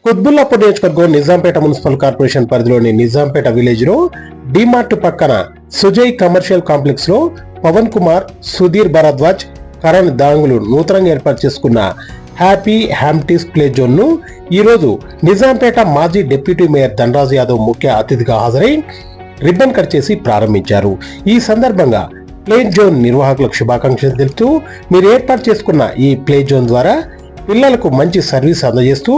కుత్బుల్లాపూర్ నియోజకవర్గం Nizampet municipal corporation పరిధిలోని Nizampet village లో డిమార్ట్ పక్కన సుజయ్ కమర్షియల్ కాంప్లెక్స్ లో పవన్ కుమార్, సుధీర్ భరద్వాజ్, కరణ్ దాంగులు నూతనంగా ఏర్పాటు చేసుకున్న హ్యాపీ హ్యామ్టీస్ ప్లే జోన్ ను ఈరోజు నిజాంపేట మాజీ డిప్యూటీ మేయర్ ధనరాజ్ యాదవ్ ముఖ్య అతిథిగా హాజరై రిబ్బన్ కట్ చేసి ప్రారంభించారు. ఈ సందర్భంగా ప్లే జోన్ నిర్వాహకులకు శుభాకాంక్షలు తెలుపుతూ మీరు ఏర్పాటు చేసుకున్న ఈ ప్లే జోన్ ద్వారా పిల్లలకు మంచి సర్వీస్ అందజేస్తూ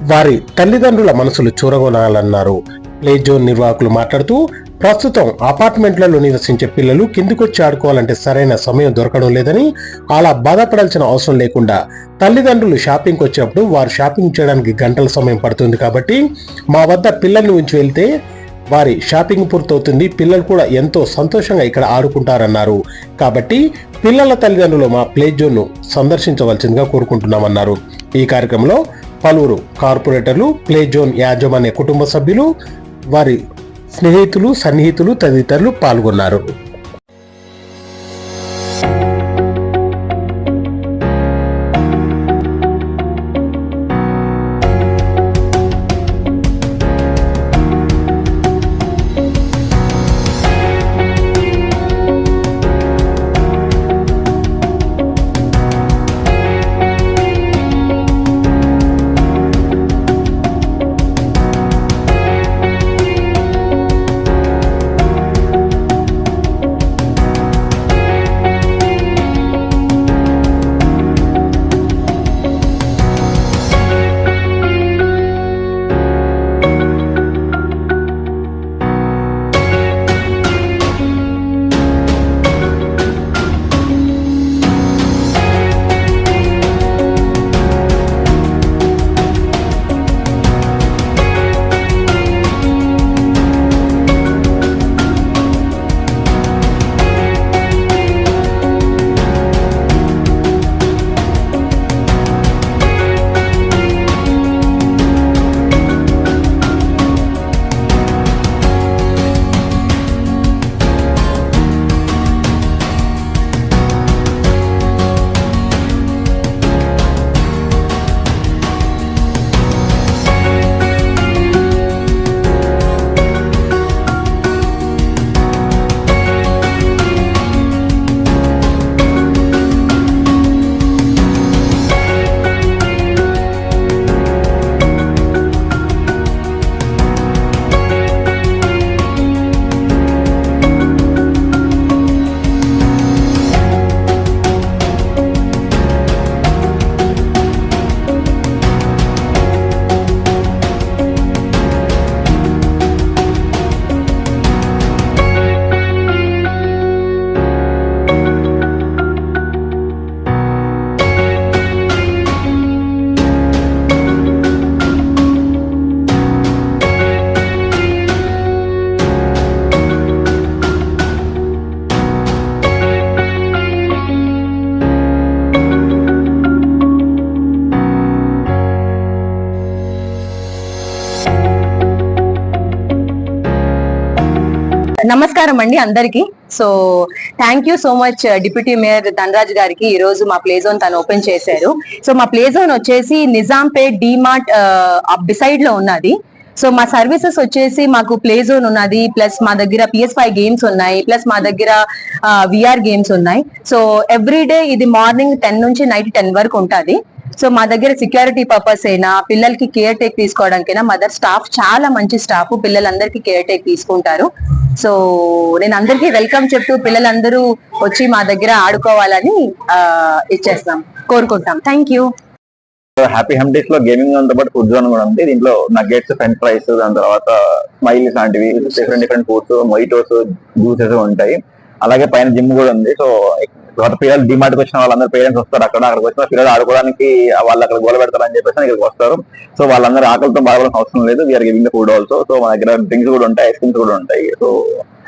వారి తల్లిదండ్రుల మనసులు చూరగొనాలన్నారు. ప్లే జోన్ నిర్వాహకులు మాట్లాడుతూ ప్రస్తుతం అపార్ట్మెంట్లలో నివసించే పిల్లలు కిందికొచ్చి ఆడుకోవాలంటే సరైన సమయం దొరకడం లేదని, అలా బాధపడాల్సిన అవసరం లేకుండా తల్లిదండ్రులు షాపింగ్కి వచ్చినప్పుడు వారు షాపింగ్ చేయడానికి గంటల సమయం పడుతుంది. కాబట్టి మా వద్ద పిల్లల్ని ఉంచి వెళ్తే వారి షాపింగ్ పూర్తవుతుంది, పిల్లలు కూడా ఎంతో సంతోషంగా ఇక్కడ ఆడుకుంటారన్నారు. కాబట్టి పిల్లల తల్లిదండ్రులు మా ప్లే జోన్ ను సందర్శించవలసిందిగా కోరుకుంటున్నామన్నారు. ఈ కార్యక్రమంలో పలువురు కార్పొరేటర్లు, ప్లే జోన్ యాజమాన్య కుటుంబ సభ్యులు, వారి స్నేహితులు, సన్నిహితులు తదితరులు పాల్గొన్నారు. నమస్కారం అండి అందరికి. So thank you so much deputy mayor Dhanraj గారికి. ఈ రోజు మా ప్లే జోన్ తను ఓపెన్ చేశారు. సో మా ప్లే జోన్ వచ్చేసి నిజాంపేట్ డిమార్ట్ బిసైడ్ లో ఉన్నది. సో మా సర్వీసెస్ వచ్చేసి మాకు ప్లే జోన్ ఉన్నది, ప్లస్ మా దగ్గర PS5 గేమ్స్ ఉన్నాయి, ప్లస్ మా దగ్గర VR గేమ్స్ ఉన్నాయి. సో ఎవ్రీడే ఇది మార్నింగ్ 10 నుంచి నైట్ 10 వరకు ఉంటుంది. సో మా దగ్గర సెక్యూరిటీ పర్పస్ అయినా, పిల్లలకి కేర్ టేక్ తీసుకోవడానికైనా మా దగ్గర స్టాఫ్ చాలా మంచి స్టాఫ్, పిల్లలందరికీ కేర్ టేక్ తీసుకుంటారు. సో నేను అందరికీ వెల్కమ్ చెప్తూ పిల్లలందరూ వచ్చి మా దగ్గర ఆడుకోవాలని ఇచ్చేస్తాం, కోరుకుంటాం. Thank you. హ్యాపీ హ్యామ్టీస్ లో గేమింగ్ తో పాటు ఫుడ్ జోన్ కూడా ఉంది. దీంట్లో నగ్గెట్స్, ఫ్రెంచ్ ఫ్రైస్, దాని తర్వాత స్మైలీస్ లాంటివి డిఫరెంట్ ఫుడ్స్, మొయిటోస్, జ్యూసెస్ ఉంటాయి. అలాగే పైన జిమ్ కూడా ఉంది. సో పిల్లలు డిమార్ట్ కి వచ్చిన వాళ్ళందరూ పేరెంట్స్ వస్తారు, అక్కడికి వచ్చిన పిల్లలు ఆడుకోవడానికి వాళ్ళు అక్కడ గోల పెడతారని చెప్పేసి ఇక్కడికి వస్తారు. సో వాళ్ళందరూ ఆకలితో బాధపడాల్సిన అవసరం లేదు. We are giving the food also. So మన దగ్గర డ్రింక్స్ కూడా ఉంటాయి, ఐస్ క్రీమ్స్ కూడా ఉంటాయి. So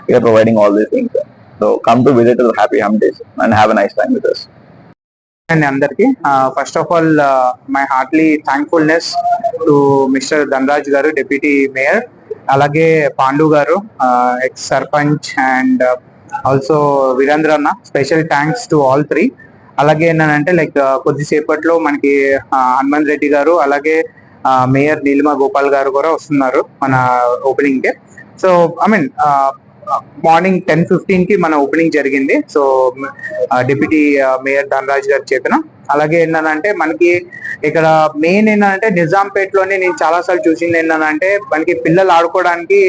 we are providing all these things. So come to visit happy hamties and have a nice time with us. అండి అందరికి first of all my heartly thankfulness to mister Dhanraj garu, deputy mayor, అలాగే Pandu garu, ex sarpanch, and also Veerendra అన్న. Special thanks to all three. అలాగే ఏంటంటే like కొద్దిసేపట్లో మనకి హనుమంత్ రెడ్డి గారు, అలాగే మేయర్ నీలిమా గోపాల్ గారు కూడా వస్తున్నారు మన opening day. So I mean morning 10:15 కి మన ఓపెనింగ్ జరిగింది. సో డిప్యూటీ మేయర్ ధనరాజ్ గారి చేతన. అలాగే ఏంటంటే మనకి ఇక్కడ మెయిన్ ఏంటంటే నిజాంపేటలోనే నేను చాలా సార్లు చూసింది ఏంటంటే మనకి పిల్లలు ఆడుకోవడానికి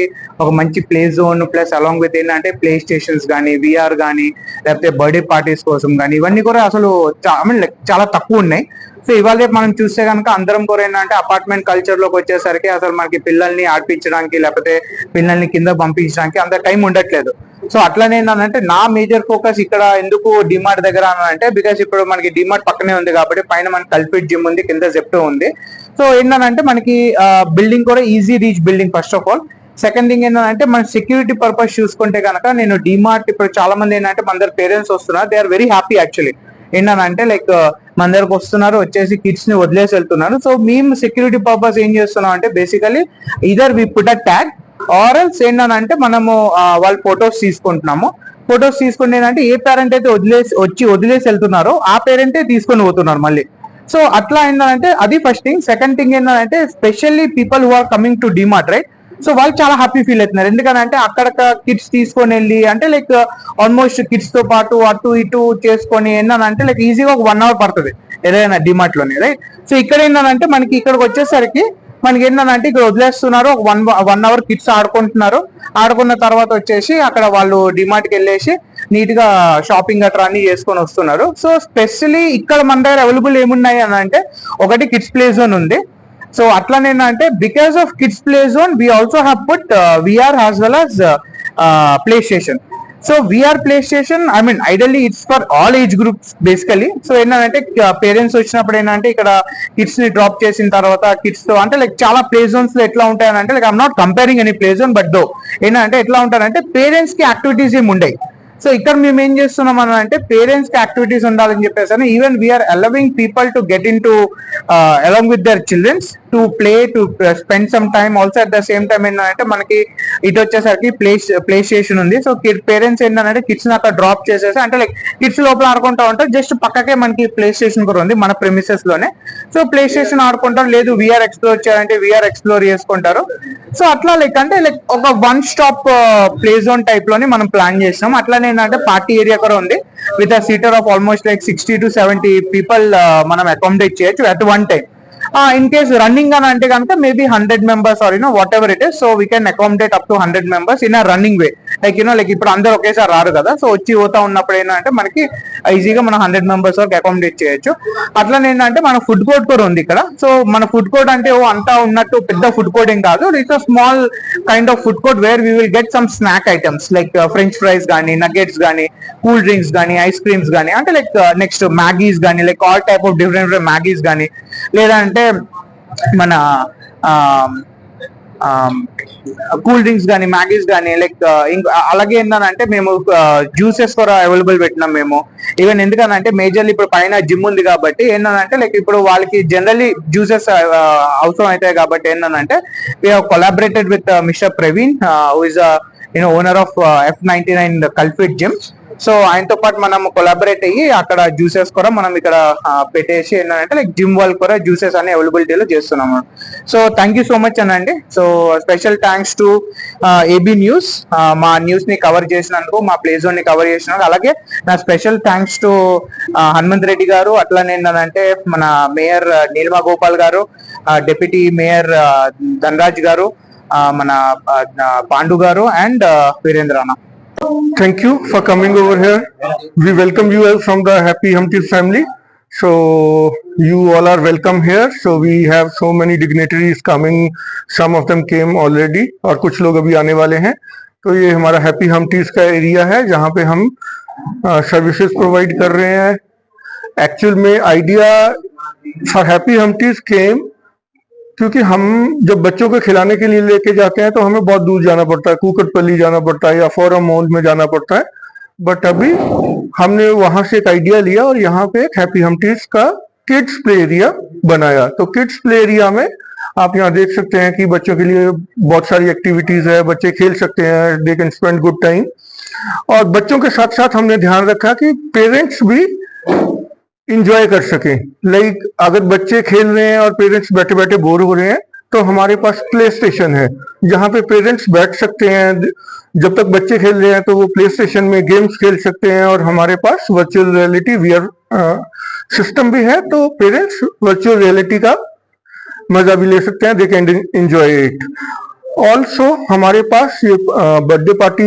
ఒక మంచి play zone plus along with ఏంటంటే ప్లే స్టేషన్స్ కానీ, విఆర్ కానీ, లేకపోతే బర్త్డే పార్టీస్ కోసం కానీ ఇవన్నీ కూడా అసలు చాలా తక్కువ ఉన్నాయి. సో ఇవాళ మనం చూస్తే కనుక అందరం కూడా ఏంటంటే అపార్ట్మెంట్ కల్చర్ లోకి వచ్చేసరికి అసలు మనకి పిల్లల్ని ఆడిపించడానికి లేకపోతే పిల్లల్ని కింద పంపించడానికి అంత టైం ఉండట్లేదు. సో అట్లనే ఏంటంటే నా మేజర్ ఫోకస్ ఇక్కడ ఎందుకు డిమార్ట్ దగ్గర అంటే బికాస్ ఇప్పుడు మనకి డిమార్ట్ పక్కనే ఉంది కాబట్టి పైన మనకి కల్పిట్ జిమ్ ఉంది, కింద జెప్టో ఉంది. సో ఏంటంటే మనకి బిల్డింగ్ కూడా easy reach building first of all. Second thing ఏంటంటే మన సెక్యూరిటీ పర్పస్ చూసుకుంటే కనుక నేను డిమార్ట్ ఇప్పుడు చాలా మంది ఏంటంటే మన దగ్గర పేరెంట్స్ వస్తున్నారు, they are very happy actually. ఏంటంటే లైక్ మన దగ్గరకు వస్తున్నారు, వచ్చేసి కిడ్స్ ని వదిలేసి వెళ్తున్నారు. సో మేము సెక్యూరిటీ పర్పస్ ఏం చేస్తున్నాం అంటే basically either we put a tag or else ఏంటంటే మనము వాళ్ళ ఫొటోస్ తీసుకుంటున్నాము. ఫొటోస్ తీసుకుంటే ఏంటంటే ఏ పేరెంట్ అయితే వదిలేసి వెళ్తున్నారో ఆ పేరెంటే తీసుకొని పోతున్నారు మళ్ళీ. సో అట్లా ఏంటంటే అది ఫస్ట్ థింగ్. సెకండ్ థింగ్ ఏంటంటే specially people who are coming to DMart right, so వాళ్ళు చాలా హ్యాపీ ఫీల్ అవుతున్నారు. ఎందుకంటే అక్కడ కిడ్స్ తీసుకొని వెళ్ళి అంటే లైక్ ఆల్మోస్ట్ కిడ్స్ తో పాటు అటు ఇటు చేసుకొని ఏంటంటే లైక్ ఈజీగా ఒక 1 hour పడుతుంది ఏదైనా డిమార్ట్ లోనే రైట్. సో ఇక్కడ ఏంటంటే మనకి ఇక్కడికి వచ్చేసరికి మనకి ఏంటంటే ఇక్కడ వదిలేస్తున్నారు, ఒక 1 hour కిడ్స్ ఆడుకుంటున్నారు. ఆడుకున్న తర్వాత వచ్చేసి అక్కడ వాళ్ళు డిమార్ట్ కి వెళ్ళేసి నీట్ గా షాపింగ్ అట్లా అన్ని చేసుకొని వస్తున్నారు. సో స్పెషల్లీ ఇక్కడ మన దగ్గర అవైలబుల్ ఏమున్నాయి అని అంటే ఒకటి కిడ్స్ ప్లే జోన్ ఉంది. సో అట్లానే ఏంటంటే because of kids play zone we also have put VR as well as play station. So VR play station I mean ideally it's for all age groups basically. So ఏంటంటే parents వచ్చినప్పుడు ఏంటంటే ఇక్కడ kids ని drop చేసిన తర్వాత kids తో అంటే like చాలా ప్లే జోన్స్ లో ఎట్లా ఉంటాయని అంటే like I'm not comparing any play zone but దో ఏంటంటే ఎట్లా ఉంటారంటే పేరెంట్స్ కి యాక్టివిటీస్ ఏమి ఉండవు. సో ఇక్కడ మేము ఏం చేస్తున్నాం అని అంటే పేరెంట్స్ కి యాక్టివిటీస్ ఉండాలని చెప్పేసి even we are allowing people to get in to along with their childrens to play to spend some time also at the same time ఏంటంటే మనకి ఇటు వచ్చేసరికి ప్లే స్టేషన్ ఉంది. సో పేరెంట్స్ ఏంటంటే కిడ్స్ ని అక్కడ డ్రాప్ చేసేసి అంటే లైక్ కిడ్స్ లోపల ఆడుకుంటా ఉంటారు, జస్ట్ పక్కకే మనకి ప్లే స్టేషన్ కూడా ఉంది మన ప్రెమిసెస్ లోనే. సో ప్లే స్టేషన్ ఆడుకుంటారు, లేదు విఆర్ ఎక్స్ప్లోర్ చేయాలంటే విఆర్ ఎక్స్ప్లోర్ చేసుకుంటారు. సో అట్లా లైక్ అంటే లైక్ ఒక 1 stop ప్లే జోన్ టైప్ లోని మనం ప్లాన్ చేసినాం. అట్లానే ఏంటంటే పార్టీ ఏరియా కూడా ఉంది with a seater of almost like 60 to 70 people మనం అకామిడేట్ చేయొచ్చు at one time. In case running అని అంటే కనుక maybe 100 members or whatever it is. So we can accommodate up to 100 members in a running way. Like like ఇప్పుడు అందరు ఒకేసారి రారు కదా, సో వచ్చి పోతా ఉన్నప్పుడు ఏంటంటే మనకి ఈజీగా మనం 100 members వరకు అకామిడేట్ చేయొచ్చు. అట్లనే ఏంటంటే మన ఫుడ్ కోర్ట్ కూడా ఉంది ఇక్కడ. సో మన ఫుడ్ కోర్ట్ అంటే అంతా ఉన్నట్టు పెద్ద ఫుడ్ కోర్ట్ ఏం కాదు, it's a small kind of food court where we will get some snack items like French fries కానీ, నగెట్స్ కానీ, కూల్ డ్రింక్స్ కానీ, ఐస్ క్రీమ్స్ కానీ, అంటే లైక్ నెక్స్ట్ మ్యాగీస్ కానీ, like all type of different Maggie's కానీ, లేదంటే మన cool drinks కానీ, మ్యాగీస్ కానీ, లైక్ అలాగే ఏంటంటే మేము జ్యూసెస్ కూడా అవైలబుల్ పెట్టినాం మేము. ఈవెన్ ఎందుకనంటే మేజర్లీ ఇప్పుడు పైన జిమ్ ఉంది కాబట్టి ఏంటంటే లైక్ ఇప్పుడు వాళ్ళకి జనరల్లీ జ్యూసెస్ అవసరం అవుతాయి కాబట్టి ఏంటంటే we have collaborated with mister Praveen who is owner of F99 cultfit gym. So ఆయనతో పాటు మనం కొలాబరేట్ అయ్యి అక్కడ జ్యూసెస్ కూడా మనం ఇక్కడ పెట్టేసి ఏంటంటే లైక్ జిమ్ వాళ్ళకి కూడా జ్యూసెస్ అనే అవైలబిలిటీలో చేస్తున్నాము. So thank you so much అనండి. So special thanks to AB news మా న్యూస్ ని కవర్ చేసినందుకు, మా ప్లే జోన్ ని కవర్ చేసినందుకు. అలాగే నా special thanks to Hanumanth Reddy garu, అట్లానే ఏంటంటే మన మేయర్ నీలిమా గోపాల్ గారు, డిప్యూటీ మేయర్ ధనరాజ్ గారు, మన పాండు గారు and వీరేంద్రనా. Thank you for coming over here. We welcome you all from the Happy Humpties family. So you all are welcome here. So we have so many dignitaries coming. Some of them came already और कुछ लोग अभी आने वाले हैं. तो ये हमारा Happy Humpties का एरिया है जहाँ पे हम सर्विसेज प्रोवाइड कर रहे हैं. एक्चुअल में idea for Happy Humpties came क्योंकि हम जब बच्चों को खिलाने के लिए लेके जाते हैं तो हमें बहुत दूर जाना पड़ता है, कूकटपल्ली जाना पड़ता है या फोरम मॉल में जाना पड़ता है. बट अभी हमने वहां से एक आइडिया लिया और यहाँ पे एक हैप्पी हम्पटीज का किड्स प्ले एरिया बनाया. तो किड्स प्ले एरिया में आप यहाँ देख सकते हैं कि बच्चों के लिए बहुत सारी एक्टिविटीज है, बच्चे खेल सकते हैं, they can spend good time. और बच्चों के साथ साथ हमने ध्यान रखा कि पेरेंट्स भी इंजॉय कर सकें। लाइक अगर बच्चे खेल रहे हैं और पेरेंट्स बैठे बैठे बोर हो रहे हैं तो हमारे पास प्ले स्टेशन है जहाँ पे पेरेंट्स बैठ सकते हैं। जब तक बच्चे खेल रहे हैं तो वो प्ले स्टेशन में गेम्स खेल सकते हैं, और हमारे पास वर्चुअल रियलिटी वीआर सिस्टम भी है, तो पेरेंट्स वर्चुअल रियलिटी का मजा भी ले सकते हैं, they can enjoy it. Also हमारे पास ये बर्थडे पार्टी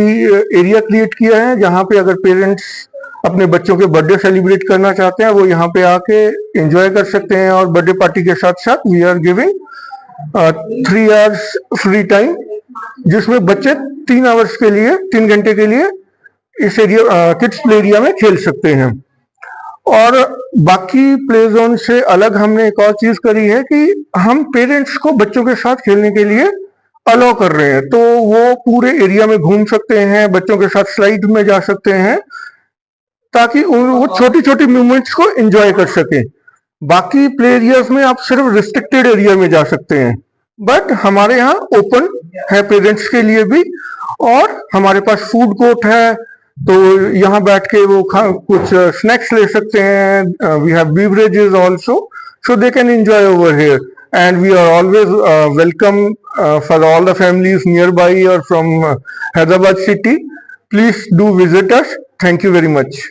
एरिया क्रिएट किया है जहाँ पे अगर पेरेंट्स अपने बच्चों के बर्थडे सेलिब्रेट करना चाहते हैं वो यहाँ पे आके एंजॉय कर सकते हैं। और बर्थडे पार्टी के साथ साथ we are giving 3 hours free time, जिसमें बच्चे 3 hours के लिए 3 घंटे के लिए इस एरिया किड्स प्ले एरिया में खेल सकते हैं। और बाकी प्ले जोन से अलग हमने एक और चीज करी है कि हम पेरेंट्स को बच्चों के साथ खेलने के लिए अलाउ कर रहे हैं, तो वो पूरे एरिया में घूम सकते हैं, बच्चों के साथ स्लाइड में जा सकते हैं, ताकि वो छोटी छोटी मूवमेंट्स को एंजॉय कर सके। बाकी प्ले एरियाज में आप सिर्फ रिस्ट्रिक्टेड एरिया में जा सकते हैं, बट हमारे यहाँ ओपन है पेरेंट्स के लिए भी। और हमारे पास फूड कोर्ट है, तो यहाँ बैठ के वो कुछ स्नैक्स ले सकते हैं। We have beverages also, so they can enjoy over here, and we are always welcome for all the families nearby or from Hyderabad city. Please do visit us. Thank you very much.